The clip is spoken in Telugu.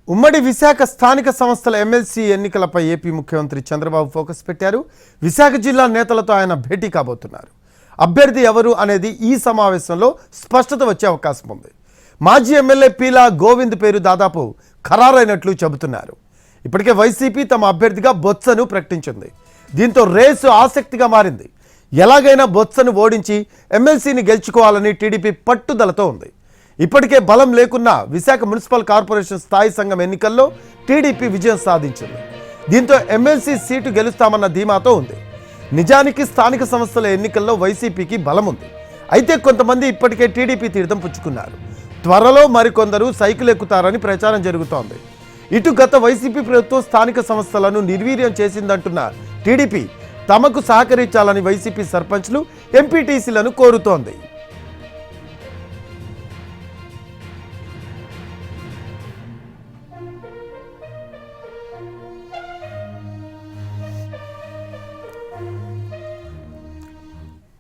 ఉమ్మడి విశాఖ స్థానిక సంస్థల ఎమ్మెల్సీ ఎన్నికలపై ఏపీ ముఖ్యమంత్రి చంద్రబాబు ఫోకస్ పెట్టారు. విశాఖ జిల్లా నేతలతో ఆయన భేటీ కాబోతున్నారు. అభ్యర్థి ఎవరు అనేది ఈ సమావేశంలో స్పష్టత వచ్చే అవకాశం ఉంది. మాజీ ఎమ్మెల్యే పీలా గోవింద్ పేరు దాదాపు ఖరారైనట్లు చెబుతున్నారు. ఇప్పటికే వైసీపీ తమ అభ్యర్థిగా బొత్సను ప్రకటించింది. దీంతో రేసు ఆసక్తిగా మారింది. ఎలాగైనా బొత్సను ఓడించి ఎమ్మెల్సీని గెలుచుకోవాలని టీడీపీ పట్టుదలతో ఉంది. ఇప్పటికే బలం లేకున్నా విశాఖ మున్సిపల్ కార్పొరేషన్ స్థాయి సంఘం ఎన్నికల్లో టీడీపీ విజయం సాధించింది. దీంతో ఎమ్మెల్సీ సీటు గెలుస్తామన్న ధీమాతో ఉంది. నిజానికి స్థానిక సంస్థల ఎన్నికల్లో వైసీపీకి బలం ఉంది. అయితే కొంతమంది ఇప్పటికే టీడీపీ తీర్థం పుచ్చుకున్నారు. త్వరలో మరికొందరు సైకిల్ ఎక్కుతారని ప్రచారం జరుగుతోంది. ఇటు గత వైసీపీ ప్రభుత్వం స్థానిక సంస్థలను నిర్వీర్యం చేసిందంటున్న టీడీపీ తమకు సహకరించాలని వైసీపీ సర్పంచ్లు, ఎంపీటీసీలను కోరుతోంది.